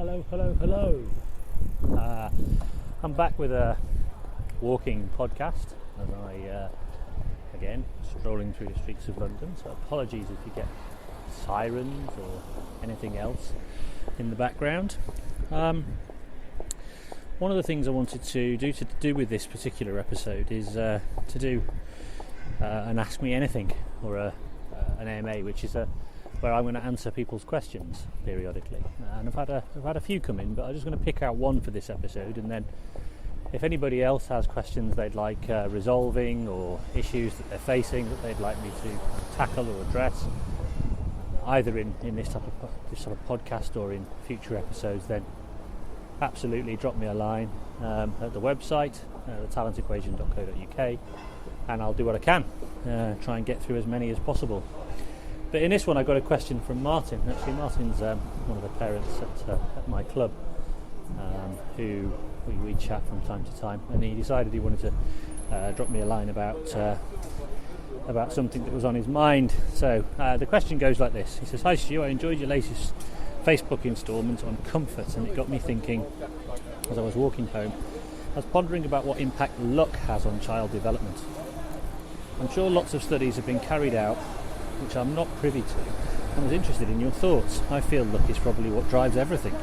Hello. I'm back with a walking podcast as I, again, strolling through the streets of London. So apologies if you get sirens or anything else in the background. One of the things I wanted to do with this particular episode is to do an Ask Me Anything or an AMA, which is where I'm going to answer people's questions periodically. And I've had a few come in, but I'm just going to pick out one for this episode, and then if anybody else has questions they'd like resolving or issues that they're facing that they'd like me to tackle or address, either in this sort of podcast or in future episodes, then absolutely drop me a line at the website, thetalentequation.co.uk, and I'll do what I can, try and get through as many as possible. But in this one I got a question from Martin. Actually, Martin's one of the parents at my club, who we chat from time to time, and he decided he wanted to drop me a line about something that was on his mind. So the question goes like this. He says, "Hi Stu, I enjoyed your latest Facebook instalment on comfort, and it got me thinking as I was walking home. I was pondering about what impact luck has on child development. I'm sure lots of studies have been carried out which I'm not privy to, and was interested in your thoughts. I feel luck is probably what drives everything.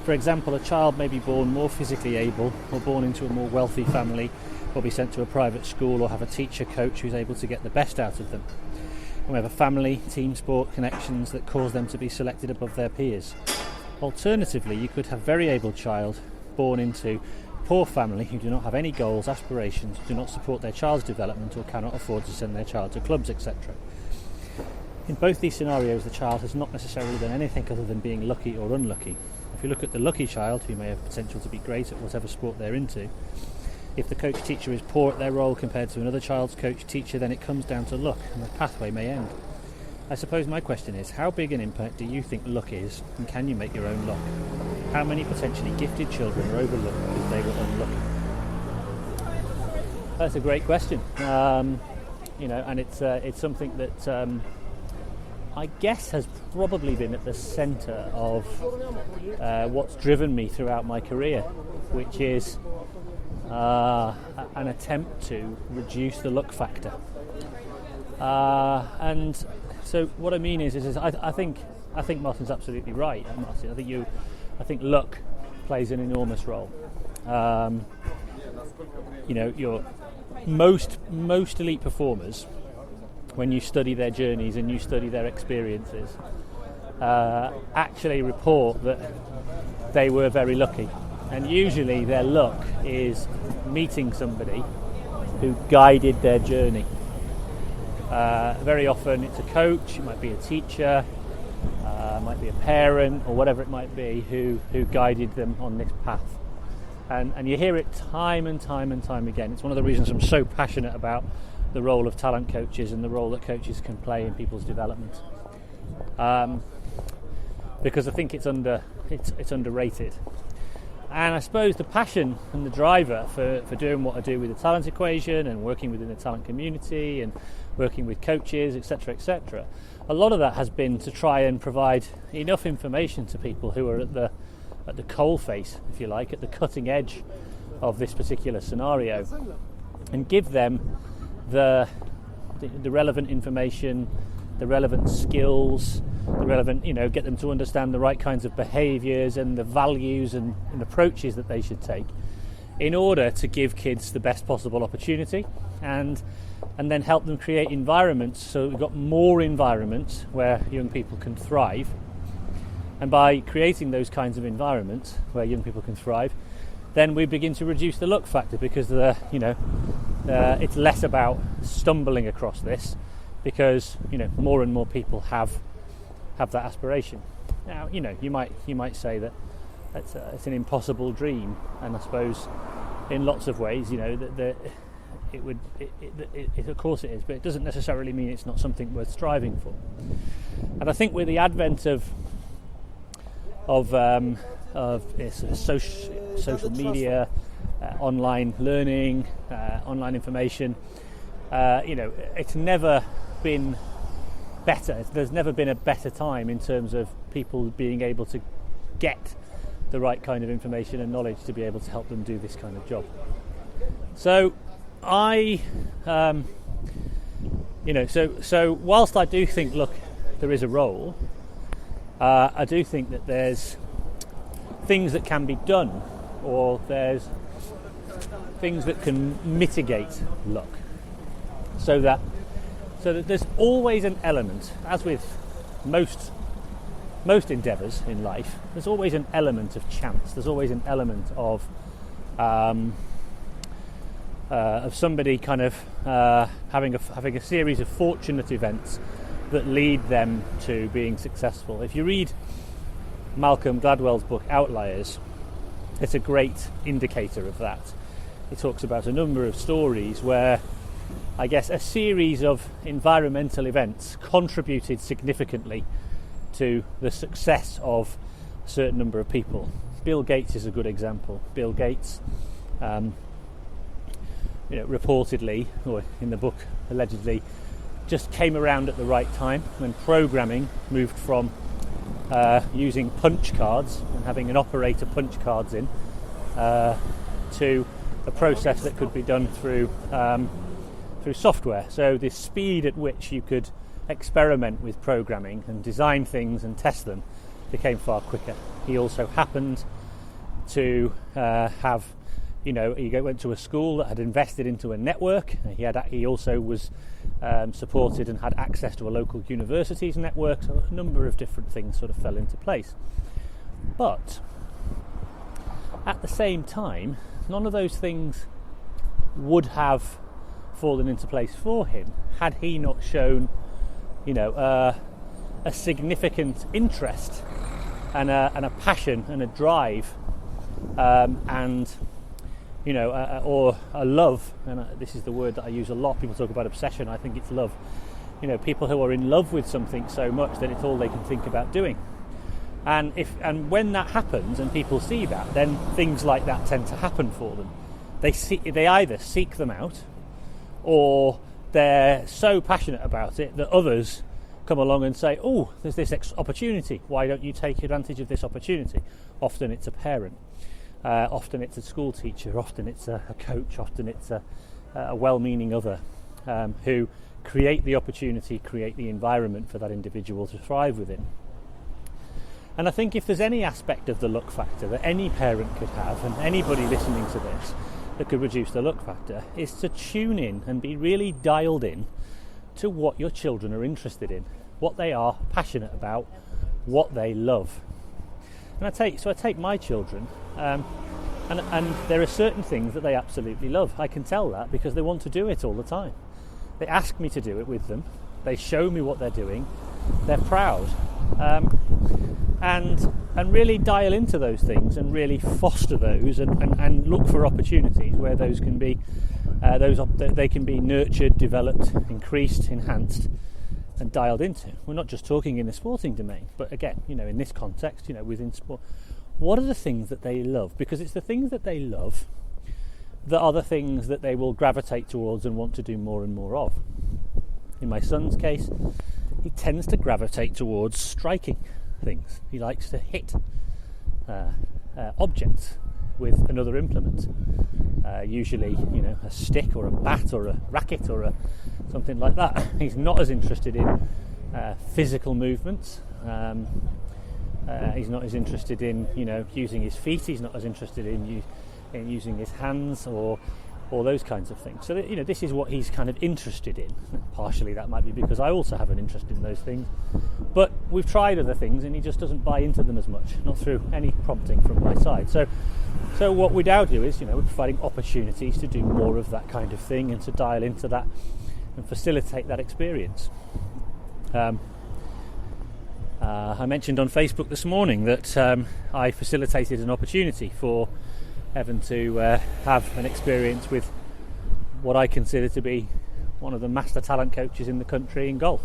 For example, a child may be born more physically able, or born into a more wealthy family, or be sent to a private school, or have a teacher coach who's able to get the best out of them. And we have a family, team sport connections that cause them to be selected above their peers. Alternatively, you could have a very able child born into poor family who do not have any goals, aspirations, do not support their child's development, or cannot afford to send their child to clubs, etc. In both these scenarios, the child has not necessarily done anything other than being lucky or unlucky. If you look at the lucky child, who may have potential to be great at whatever sport they're into, if the coach-teacher is poor at their role compared to another child's coach-teacher, then it comes down to luck, and the pathway may end. I suppose my question is, how big an impact do you think luck is, and can you make your own luck? How many potentially gifted children are overlooked because they were unlucky?" That's a great question. And it's something that I guess has probably been at the centre of what's driven me throughout my career, which is an attempt to reduce the luck factor. And so what I mean is I think Martin's absolutely right. Martin, I think luck plays an enormous role. Your most elite performers, when you study their journeys and you study their experiences, actually report that they were very lucky. And usually their luck is meeting somebody who guided their journey. Very often it's a coach, it might be a teacher, it might be a parent, or whatever it might be, who guided them on this path. And you hear it time and time again. It's one of the reasons I'm so passionate about the role of talent coaches and the role that coaches can play in people's development, because I think it's underrated. And I suppose the passion and the driver for doing what I do with the Talent Equation and working within the talent community and working with coaches, etc., a lot of that has been to try and provide enough information to people who are at the coalface, if you like, at the cutting edge of this particular scenario, and give them the relevant information, the relevant skills, the relevant, get them to understand the right kinds of behaviours and the values and approaches that they should take in order to give kids the best possible opportunity, and then help them create environments so we've got more environments where young people can thrive. And by creating those kinds of environments where young people can thrive, then we begin to reduce the luck factor, because it's less about stumbling across this, because more and more people have that aspiration. Now you might say that it's an impossible dream, and I suppose in lots of ways that it of course it is, but it doesn't necessarily mean it's not something worth striving for. And I think with the advent of social media, online learning, online information, it's never been better. There's never been a better time in terms of people being able to get the right kind of information and knowledge to be able to help them do this kind of job. So I, so whilst I do think, look, there is a role, I do think that there's things that can be done, or there's things that can mitigate luck, so that there's always an element, as with most endeavours in life, there's always an element of chance. There's always an element of somebody kind of having a series of fortunate events that lead them to being successful. If you read Malcolm Gladwell's book Outliers, it's a great indicator of that. It talks about a number of stories where, I guess, a series of environmental events contributed significantly to the success of a certain number of people. Bill Gates is a good example. Bill Gates, reportedly, or in the book allegedly, just came around at the right time when programming moved from using punch cards and having an operator punch cards in to a process that could be done through software. So the speed at which you could experiment with programming and design things and test them became far quicker. He also happened to he went to a school that had invested into a network. He also was supported and had access to a local university's network. So a number of different things sort of fell into place. But at the same time, none of those things would have fallen into place for him had he not shown a significant interest and a passion and a drive or a love, and this is the word that I use a lot. People talk about obsession. I think it's love. People who are in love with something so much that it's all they can think about doing. And when that happens and people see that, then things like that tend to happen for them. They either seek them out, or they're so passionate about it that others come along and say, oh, there's this opportunity, why don't you take advantage of this opportunity? Often it's a parent, often it's a school teacher, often it's a coach, often it's a well-meaning other who create the opportunity, create the environment for that individual to thrive within. And I think if there's any aspect of the luck factor that any parent could have, and anybody listening to this that could reduce the luck factor, is to tune in and be really dialed in to what your children are interested in, what they are passionate about, what they love. And I take my children, and there are certain things that they absolutely love. I can tell that because they want to do it all the time. They ask me to do it with them. They show me what they're doing. They're proud. And really dial into those things and really foster those and look for opportunities where those can be they can be nurtured, developed, increased, enhanced, and dialed into. We're not just talking in the sporting domain, but again, in this context, within sport, what are the things that they love? Because it's the things that they love that are the things that they will gravitate towards and want to do more and more of. In my son's case, he tends to gravitate towards striking things. He likes to hit objects with another implement, usually a stick or a bat or a racket or something like that. He's not as interested in physical movements. He's not as interested in using his feet. He's not as interested in using his hands or those kinds of things. So this is what he's kind of interested in. Partially that might be because I also have an interest in those things, but we've tried other things and he just doesn't buy into them as much, not through any prompting from my side. So what we now do is we're providing opportunities to do more of that kind of thing and to dial into that and facilitate that experience. I mentioned on Facebook this morning that I facilitated an opportunity for Evan to have an experience with what I consider to be one of the master talent coaches in the country in golf,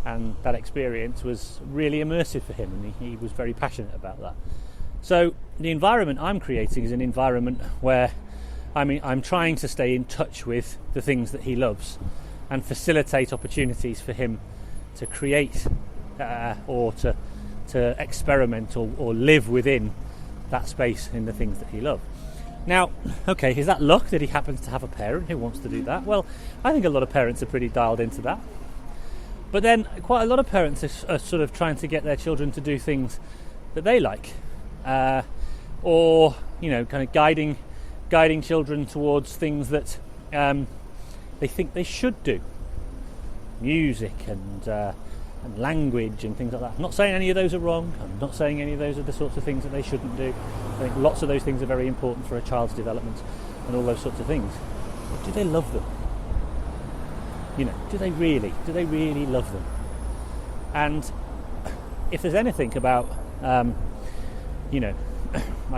and that experience was really immersive for him, and he was very passionate about that. So the environment I'm creating is an environment where I'm trying to stay in touch with the things that he loves and facilitate opportunities for him to create or to experiment or live within that space in the things that he loved. Now, okay, is that luck that he happens to have a parent who wants to do that? Well, I think a lot of parents are pretty dialed into that. But then quite a lot of parents are sort of trying to get their children to do things that they like, or kind of guiding children towards things that they think they should do, music and language and things like that. I'm not saying any of those are wrong. I'm not saying any of those are the sorts of things that they shouldn't do. I think lots of those things are very important for a child's development and all those sorts of things. But do they love them? Do they really love them? And if there's anything about, I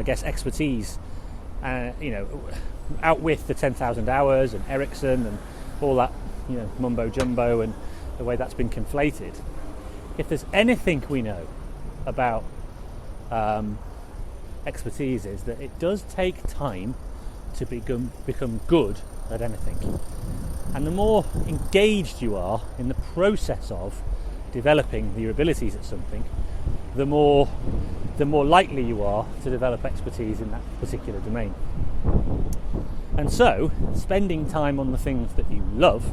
guess expertise, out with the 10,000 hours and Ericsson and all that, mumbo jumbo and the way that's been conflated. If there's anything we know about expertise, is that it does take time to become good at anything. And the more engaged you are in the process of developing your abilities at something, the more likely you are to develop expertise in that particular domain. And so, spending time on the things that you love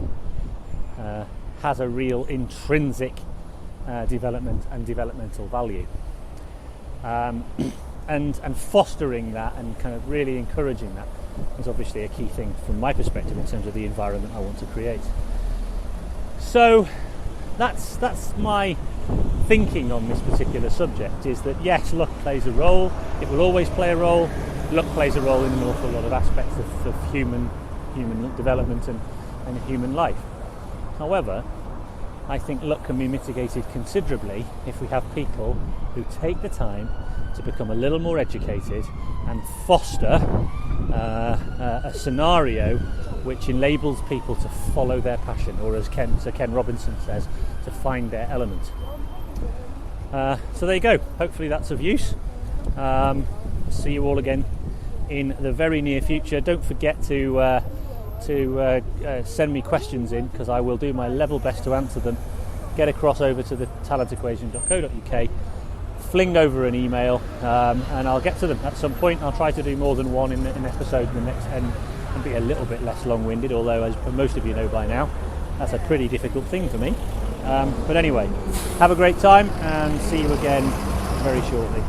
has a real intrinsic development and developmental value. And fostering that and kind of really encouraging that is obviously a key thing from my perspective in terms of the environment I want to create. So that's my thinking on this particular subject, is that yes, luck plays a role. It will always play a role. Luck plays a role in an awful lot of aspects of human development and human life. However, I think luck can be mitigated considerably if we have people who take the time to become a little more educated and foster a scenario which enables people to follow their passion, or as Sir Ken Robinson says, to find their element. So there you go. Hopefully that's of use. See you all again in the very near future. Don't forget to send me questions in, because I will do my level best to answer them. Get across over to the talentequation.co.uk, fling over an email, and I'll get to them at some point. I'll try to do more than one in an episode in the next, and be a little bit less long-winded, although as most of you know by now, that's a pretty difficult thing for me. But anyway, have a great time and see you again very shortly.